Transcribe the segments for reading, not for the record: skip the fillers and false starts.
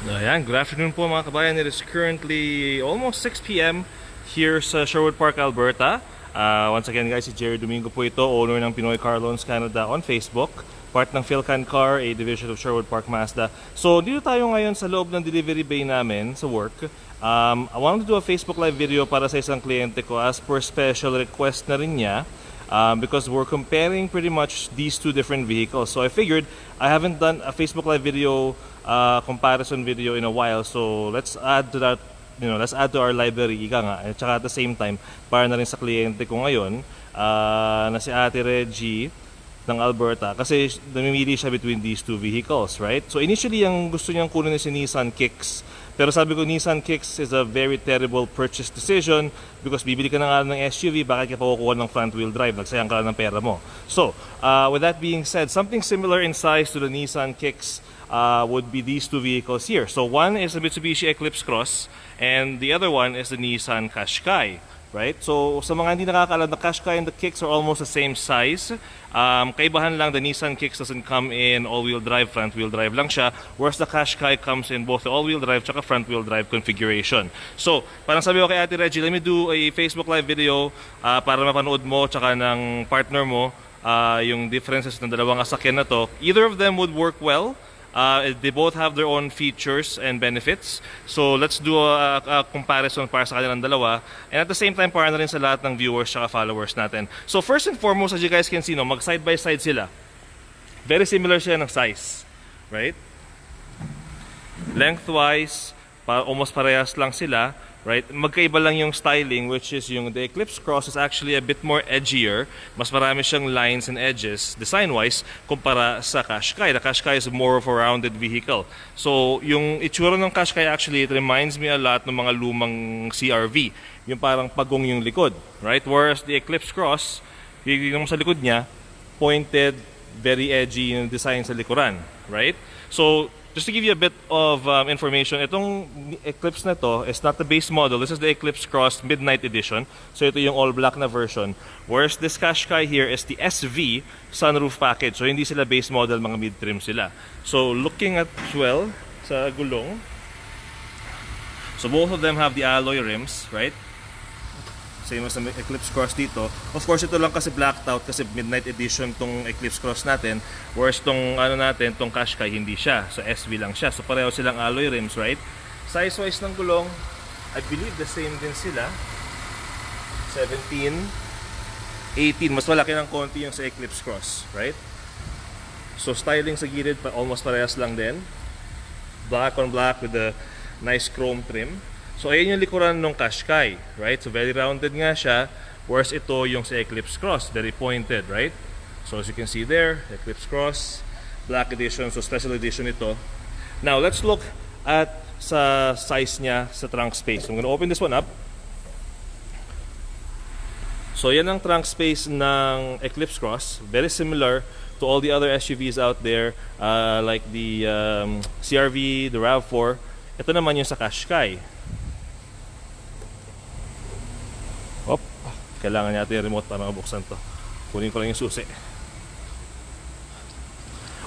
Ayan, good afternoon po mga kabayan. It is currently almost 6 p.m. here sa Sherwood Park, Alberta. Once again guys, si Jerry Domingo po ito, owner ng Pinoy Car Loans Canada on Facebook. Part ng Philcan Car, a division of Sherwood Park Mazda. So dito tayo ngayon sa loob ng delivery bay namin sa work. I wanted to do a Facebook live video para sa isang kliyente ko as per special request na rin niya. Because we're comparing pretty much these two different vehicles. So I figured I haven't done a Facebook live video comparison video in a while, so let's add to that, let's add to our library, ika nga. At saka at the same time, para na rin sa kliyente ko ngayon na si Ate Reggie ng Alberta, kasi namimili siya between these two vehicles, right? So initially, ang gusto niyang kunin is si Nissan Kicks. Pero sabi ko, Nissan Kicks is a very terrible purchase decision because bibili ka na nga ng SUV, bakit ka pa kukuha ng front wheel drive? Nagsayang ka lang ng pera mo. So, with that being said, something similar in size to the Nissan Kicks would be these two vehicles here. So one is the Mitsubishi Eclipse Cross and the other one is the Nissan Qashqai. Right? So sa mga hindi nakakaalam, the Qashqai and the Kicks are almost the same size. Kaibahan lang, the Nissan Kicks doesn't come in all-wheel drive, front-wheel drive lang siya, whereas the Qashqai comes in both the all-wheel drive at front-wheel drive configuration. So, parang sabi ko kay Ate Reggie, let me do a Facebook live video para mapanood mo tsaka ng partner mo yung differences ng dalawang sasakyan na to. Either of them would work well. They both have their own features and benefits. So let's do a comparison para sa kanilang dalawa. And at the same time, para na rin sa lahat ng viewers at followers natin. So first and foremost, as you guys can see, mag side by side sila. Very similar siya ng size. Right? Lengthwise, almost parehas lang sila. Right? Magkaiba lang yung styling, which is yung the Eclipse Cross is actually a bit more edgier. Mas marami siyang lines and edges, design-wise, kumpara sa Qashqai. The Qashqai is more of a rounded vehicle. So, yung itsura ng Qashqai actually, it reminds me a lot ng mga lumang CRV. Yung parang pagong yung likod. Right? Whereas the Eclipse Cross, yung sa likod niya, pointed, very edgy yung design sa likuran. Right? So, just to give you a bit of information, itong Eclipse na to is not the base model. This is the Eclipse Cross Midnight Edition. So ito yung all-black na version. Whereas this Qashqai here is the SV sunroof package. So hindi sila base model, mga mid-trim sila. So looking at well sa gulong, so both of them have the alloy rims, right? Same as the Eclipse Cross dito. Of course, ito lang kasi blacked out kasi Midnight Edition tong Eclipse Cross natin. Whereas tong tong Qashqai hindi siya. So SV lang siya. So pareho silang alloy rims, right? Size-wise ng gulong, I believe the same din sila. 17, 18. Mas malaki ng konti yung sa Eclipse Cross, right? So styling sa gilid, almost parehas lang din. Black on black with the nice chrome trim. So ayun yung likuran ng Qashqai, right? So very rounded nga siya, whereas ito yung sa Eclipse Cross, very pointed, right? So as you can see there, Eclipse Cross, black edition, so special edition ito. Now let's look at sa size niya sa trunk space. I'm gonna open this one up. So yan ang trunk space ng Eclipse Cross, very similar to all the other SUVs out there, like the CRV, the RAV4. Ito naman yung sa Qashqai. Kailangan natin yung remote para mabuksan to. Kunin ko lang yung susi.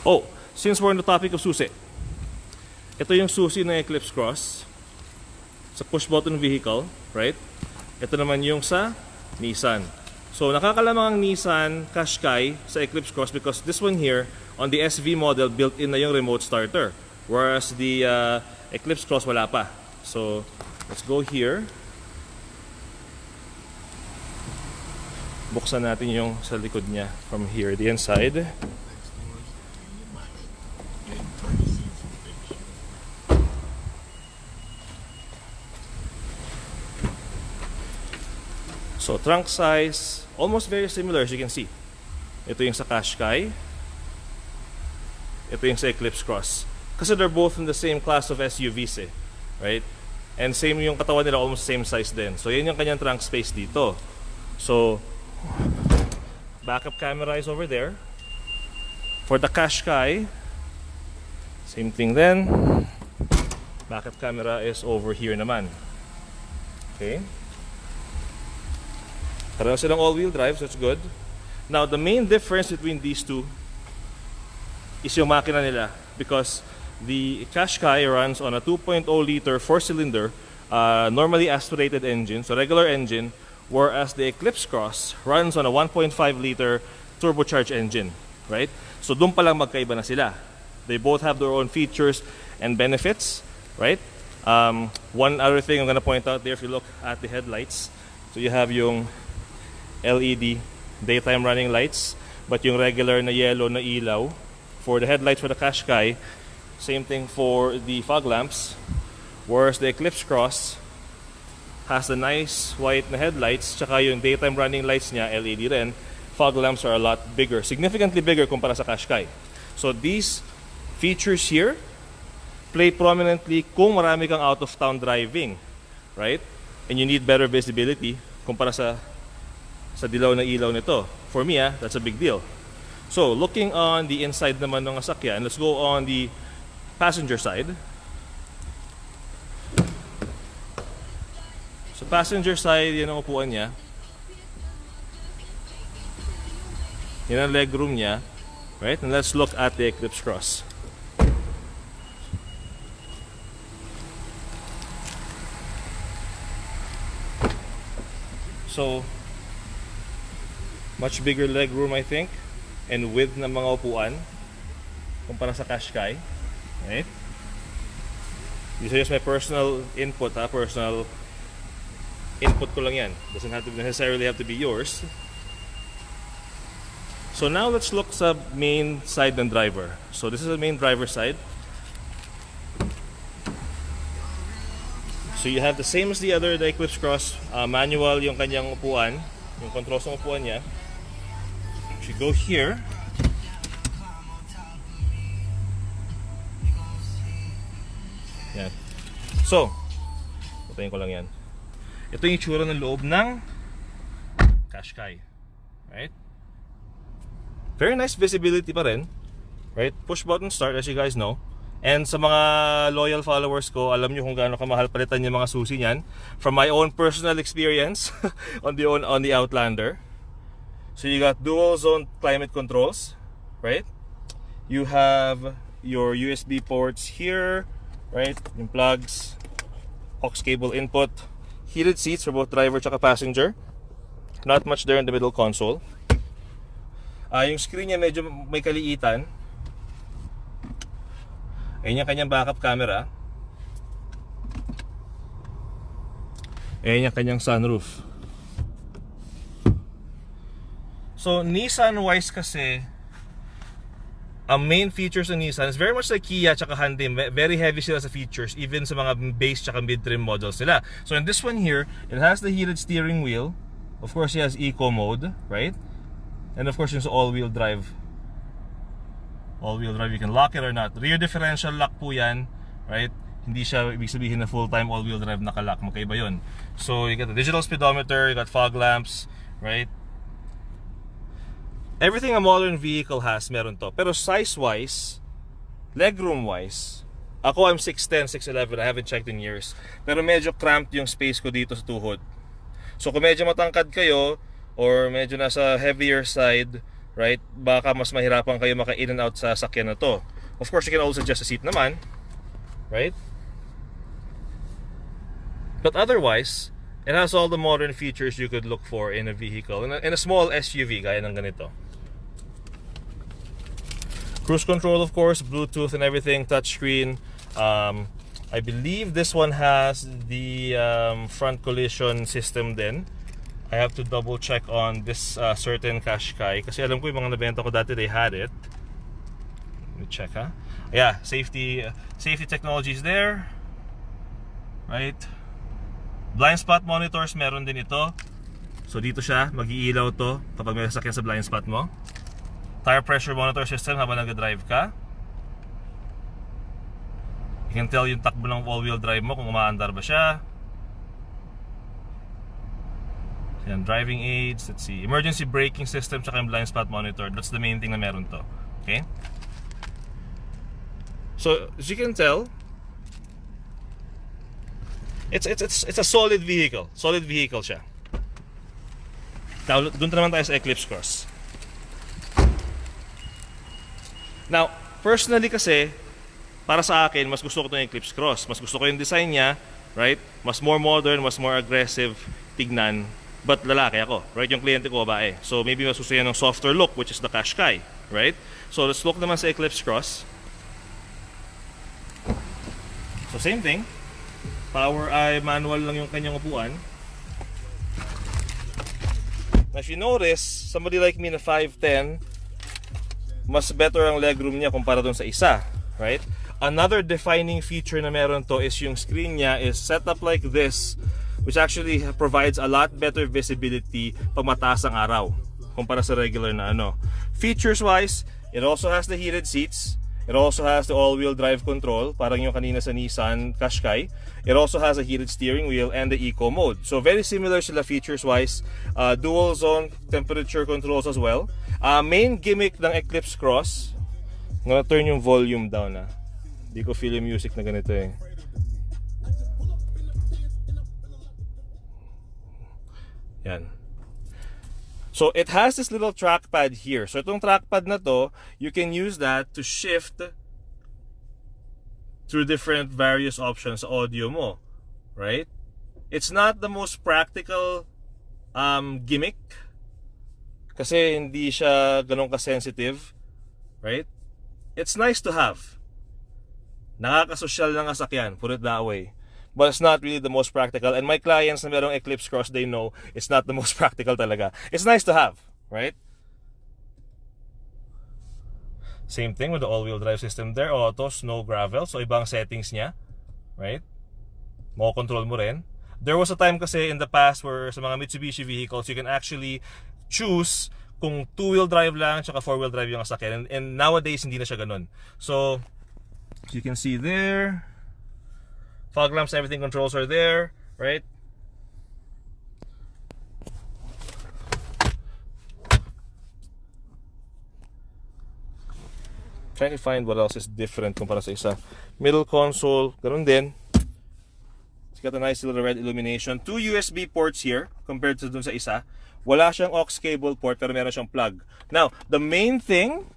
Oh, since we're on the topic of susi, ito yung susi ng Eclipse Cross sa push button vehicle, right? Ito naman yung sa Nissan. So nakakalamang ang Nissan Qashqai sa Eclipse Cross because this one here on the SV model built in na yung remote starter, whereas the Eclipse Cross wala pa. So let's go here. Buksan natin yung sa likod niya from here, the inside. So trunk size, almost very similar as you can see. Ito yung sa Qashqai. Ito yung sa Eclipse Cross. Kasi they're both in the same class of SUVs right? And same yung katawan nila, almost same size din. So yan yung kanyang trunk space dito. So backup camera is over there. For the Qashqai, same thing then. Backup camera is over here naman. Okay. Pareho silang all-wheel drive, so it's good. Now, the main difference between these two is yung makina nila. Because The Qashqai runs on a 2.0 liter 4-cylinder, normally aspirated engine, so regular engine, whereas the Eclipse Cross runs on a 1.5 liter turbocharged engine, right? So doon pa lang magkaiba na sila. They both have their own features and benefits, right? One other thing I'm gonna point out there, if you look at the headlights, so you have yung LED daytime running lights, but yung regular na yellow na ilaw for the headlights for the Qashqai, same thing for the fog lamps, whereas the Eclipse Cross has the nice white na headlights, tsaka yung daytime running lights niya, LED rin. Fog lamps are a lot bigger, significantly bigger kumpara sa Qashqai. So these features here play prominently kung marami kang out of town driving, right? And you need better visibility kumpara sa dilaw na ilaw nito. For me, that's a big deal. So looking on the inside naman ng sasakyan, let's go on the passenger side. So passenger side, yan ang upuan niya. Yan ang legroom niya, right? And let's look at the Eclipse Cross. So much bigger legroom, I think, and width ng mga upuan kumpara sa Qashqai, right? This is just my personal input, personal input ko lang yan. Doesn't have to necessarily have to be yours. So now let's look sa main side ng driver. So this is the main driver side. So you have the same as the other, the Eclipse Cross, manual yung kanyang upuan, yung controls ng upuan niya. If you go here, yan. So, patayin ko lang yan. Ito yung itsura ng loob ng Qashqai, right? Very nice visibility pa rin, right? Push button start, as you guys know. And sa mga loyal followers ko, alam nyo kung gaano kamahal palitan yung mga susi niyan. From my own personal experience on the Outlander. So you got dual zone climate controls, right? You have your USB ports here, right? Yung plugs, aux cable input, heated seats for both driver and passenger. Not much there in the middle console. Yung screen niya medyo may kaliitan. Ayan yung kanyang backup camera. Ayan yung kanyang sunroof. So Nissan wise kasi, ang main features ng Nissan is very much like Kia tsaka Hyundai. Very heavy sila sa features, even sa mga base tsaka mid-trim models nila. So in this one here, it has the heated steering wheel. Of course, it has eco mode, right? And of course, yung sa all-wheel drive. All-wheel drive, you can lock it or not. Rear differential lock po yan, right? Hindi siya ibig sabihin na full-time all-wheel drive naka-lock. Magkaiba yun. So you got the digital speedometer, you got fog lamps, right? Everything a modern vehicle has, meron to. Pero size-wise, legroom-wise, ako I'm 6'10", 6'11", I haven't checked in years. Pero medyo cramped yung space ko dito sa tuhod. So kung medyo matangkad kayo, or medyo nasa heavier side, right, baka mas mahirapan kayo maka-in and out sa sakyan na to. Of course, you can also adjust the seat naman, right? But otherwise, it has all the modern features you could look for in a vehicle, in a small SUV gaya ng ganito. Cruise control, of course, Bluetooth and everything, touchscreen. I believe this one has the front collision system din. I have to double check on this certain Qashqai kasi alam ko yung mga nabenta ko dati, they had it. Let me check, yeah, safety technologies there, right? Blind spot monitors, meron din ito. So dito siya, mag-iilaw to kapag may sasakyan sa blind spot mo. Tire pressure monitor system habang nag-drive ka. You can tell yung takbo ng all-wheel drive mo kung umaandar ba siya. Yan, driving aids, let's see. Emergency braking system tsaka yung blind spot monitor. That's the main thing na meron to. Okay? So, as you can tell, it's a solid vehicle. Solid vehicle siya. Now, doon naman tayo sa Eclipse Cross. Now, personally kasi, para sa akin, mas gusto ko itong Eclipse Cross. Mas gusto ko yung design niya, right? Mas more modern, mas more aggressive tignan. But lalaki ako, right? Yung kliyente ko babae. So maybe mas gusto niya ng softer look, which is the Qashqai, right? So let's look naman sa Eclipse Cross. So same thing. Power ay manual lang yung kanyang upuan. Now, if you notice, somebody like me na 5'10", mas better ang legroom niya kumpara dun sa isa, right? Another defining feature na meron to is yung screen niya is set up like this, which actually provides a lot better visibility pag mataas ang araw kumpara sa regular na ano. Features wise, it also has the heated seats. It also has the all-wheel drive control, parang yung kanina sa Nissan Qashqai. It also has a heated steering wheel and the eco mode. So very similar sila features-wise. Dual zone temperature controls as well. Main gimmick ng Eclipse Cross, I'm gonna turn yung volume down na. Hindi ko feel yung music na ganito eh. Yan. So it has this little trackpad here. So itong trackpad na to, you can use that to shift through different various options sa audio mo, right? It's not the most practical gimmick kasi hindi siya ganun ka-sensitive, right? It's nice to have. Nakakasosyal ng sasakyan, put it that way. But it's not really the most practical. And my clients na merong Eclipse Cross, they know it's not the most practical talaga. It's nice to have, right? Same thing with the all-wheel drive system there. Auto, snow, gravel. So ibang settings niya, right? Mako-control mo rin. There was a time kasi in the past where sa mga Mitsubishi vehicles, you can actually choose kung two-wheel drive lang tsaka four-wheel drive yung sasakyan. And nowadays, hindi na siya ganun. So, you can see there, fog lamps, everything controls are there, right? Trying to find what else is different kumpara sa isa. Middle console, ganun din. It's got a nice little red illumination. Two USB ports here compared to dun sa isa. Wala siyang aux cable port pero meron siyang plug. Now, the main thing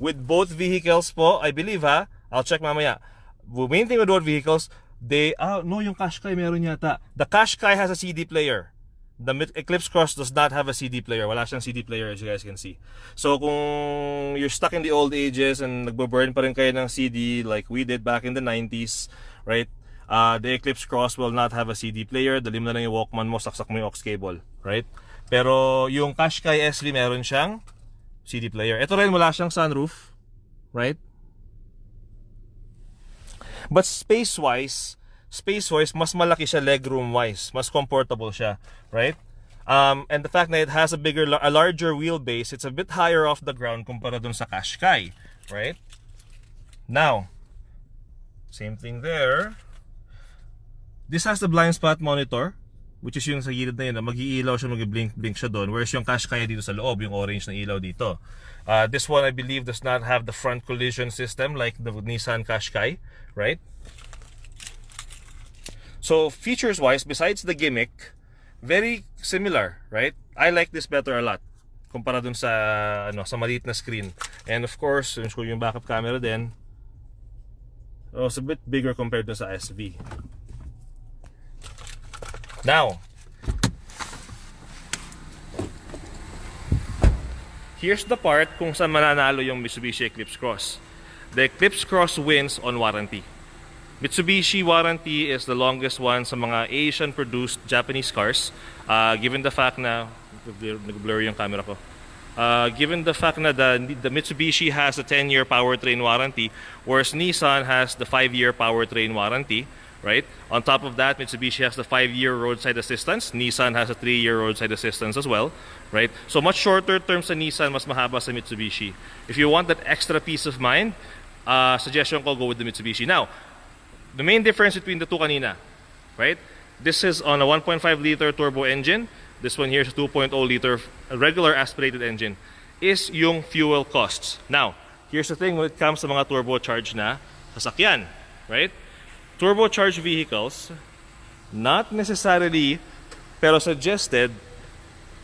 with both vehicles po, I believe I'll check mamaya. The main thing with both vehicles, no, yung Qashqai meron yata. The Qashqai has a CD player. The Eclipse Cross does not have a CD player. Wala siyang CD player, as you guys can see. So kung you're stuck in the old ages and nagbo-burn pa rin kayo ng CD like we did back in the 90s, right? The Eclipse Cross will not have a CD player. Dalim na lang yung Walkman mo, saksak mo yung aux cable, right? Pero yung Qashqai SV meron siyang CD player. Ito rin, wala siyang sunroof, right? But space-wise, mas malaki siya legroom-wise. Mas comfortable siya, right? And the fact that it has a larger wheelbase, it's a bit higher off the ground kumpara dun sa Qashqai, right? Now, same thing there. This has the blind spot monitor, which is yung sa gilid na yun. Mag-iilaw siya, mag-blink siya doon. Whereas yung Qashqai dito sa loob, yung orange na ilaw dito. This one, I believe, does not have the front collision system like the Nissan Qashqai, right? So features-wise, besides the gimmick, very similar, right? I like this better a lot kumpara dun sa sa maliit na screen. And of course, yung backup camera din. Oh, it's a bit bigger compared to sa SV. Now, here's the part kung saan mananalo yung Mitsubishi Eclipse Cross. The Eclipse Cross wins on warranty. Mitsubishi warranty is the longest one sa mga Asian-produced Japanese cars. Given the fact na nag-blur yung camera ko. Given the fact na the Mitsubishi has a 10-year powertrain warranty, whereas Nissan has the 5-year powertrain warranty, right? On top of that, Mitsubishi has the 5-year roadside assistance. Nissan has a 3-year roadside assistance as well, right? So much shorter term sa Nissan, mas mahaba sa Mitsubishi. If you want that extra peace of mind, suggestion ko, go with the Mitsubishi. Now, the main difference between the two kanina, right? This is on a 1.5 liter turbo engine. This one here is a 2.0 liter regular aspirated engine. Is yung fuel costs. Now, here's the thing when it comes to mga turbocharged na sasakyan, right? Turbocharged vehicles, not necessarily, pero suggested,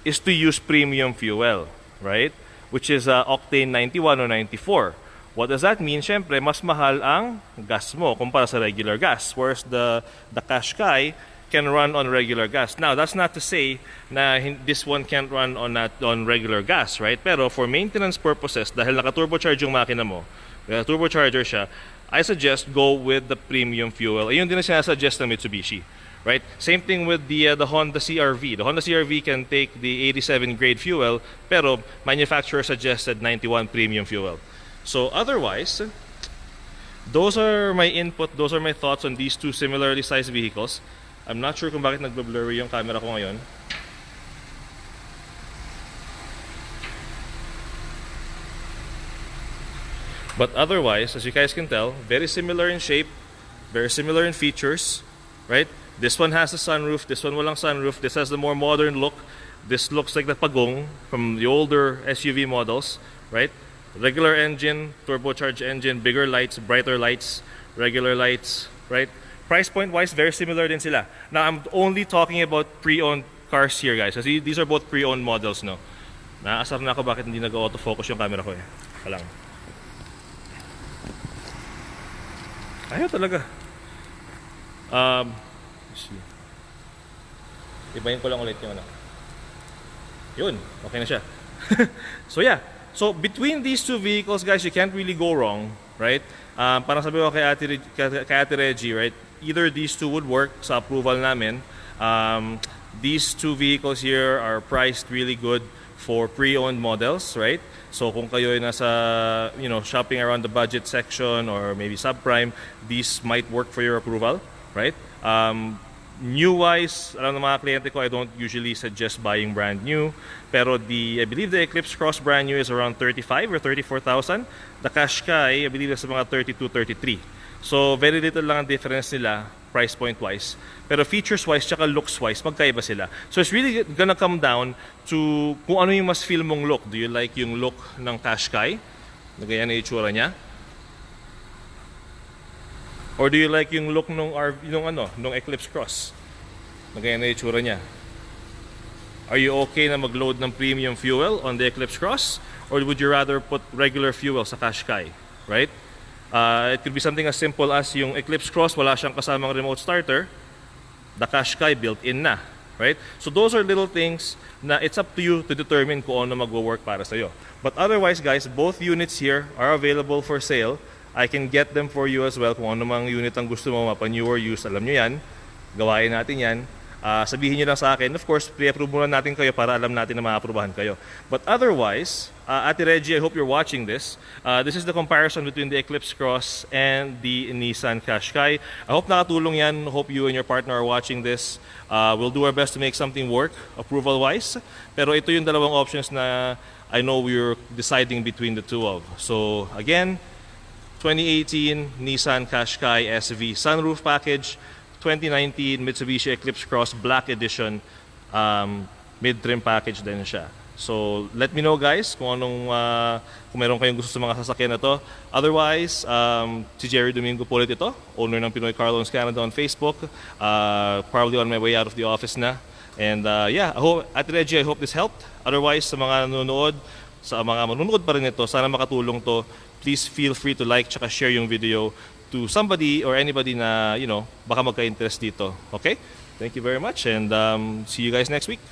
is to use premium fuel, right? Which is octane 91 or 94. What does that mean? Siyempre, mas mahal ang gas mo kumpara sa regular gas. Whereas the Qashqai can run on regular gas. Now, that's not to say na this one can't run on regular gas, right? Pero for maintenance purposes, dahil naka-turbocharge yung makina mo, turbocharger siya, I suggest go with the premium fuel. Ayun din na sinasuggest ng Mitsubishi, right? Same thing with the Honda CR-V. The Honda CR-V can take the 87 grade fuel, pero manufacturer suggested 91 premium fuel. So otherwise, those are my input, those are my thoughts on these two similarly sized vehicles. I'm not sure kung bakit nagblurry yung camera ko ngayon. But otherwise, as you guys can tell, very similar in shape, very similar in features, right? This one has a sunroof, this one walang sunroof, this has the more modern look. This looks like the Pagong from the older SUV models, right? Regular engine, turbocharged engine, bigger lights, brighter lights, regular lights, right? Price point wise, very similar din sila. Now, I'm only talking about pre-owned cars here, guys. Kasi these are both pre-owned models, no? Nakaasar na ako bakit hindi nag-autofocus yung camera ko eh. Palang. Ayaw talaga. Ibahin ko lang ulit yung ano. Yun, okay na siya. So yeah. So between these two vehicles, guys, you can't really go wrong, right? Parang sabi ko kay Ate Reggie, right? Either these two would work sa approval namin. These two vehicles here are priced really good for pre-owned models, right? So kung kayo ay nasa, shopping around the budget section or maybe subprime, these might work for your approval, right? New-wise, alam ng mga kliyente ko, I don't usually suggest buying brand new. Pero I believe the Eclipse Cross brand new is around 35 or 34,000. The Qashqai, I believe is mga 32, 33. So very little lang ang difference nila price point wise. Pero features wise tsaka looks wise, magkaiba sila. So it's really gonna come down to kung ano yung mas feel mong look. Do you like yung look ng Qashqai? Na ganyan na itsura niya? Or do you like yung look nung Eclipse Cross? Na ganyan na itsura niya. Are you okay na mag-load ng premium fuel on the Eclipse Cross? Or would you rather put regular fuel sa Qashqai? Right? It could be something as simple as yung Eclipse Cross, wala siyang kasamang remote starter. The Qashqai built-in na. Right? So those are little things na it's up to you to determine kung ano mag-work para sa'yo. But otherwise, guys, both units here are available for sale. I can get them for you as well. Kung ano mang unit ang gusto mo, mapa-new or used, alam nyo yan. Gawain natin yan. Sabihin nyo lang sa akin. Of course, pre-approve muna natin kayo para alam natin na ma-approbahan kayo. But otherwise, Ate Reggie, I hope you're watching this. This is the comparison between the Eclipse Cross and the Nissan Qashqai. I hope nakatulong yan. Hope you and your partner are watching this. We'll do our best to make something work, approval-wise. Pero ito yung dalawang options na I know we're deciding between the two of. So, again, 2018 Nissan Qashqai SV sunroof package, 2019 Mitsubishi Eclipse Cross Black Edition mid-trim package din siya. So let me know, guys, kung meron kayong gusto sa mga sasakyan na to. Otherwise, si Jerry Domingo po ulit ito, owner ng Pinoy Car Loans Canada on Facebook. Probably on my way out of the office na. And yeah, Ate Reggie, I hope this helped. Otherwise, sa mga nanonood, sa mga manunood pa rin ito, sana makatulong to. Please feel free to like tsaka share yung video to somebody or anybody na, baka magka-interest dito. Okay? Thank you very much and see you guys next week.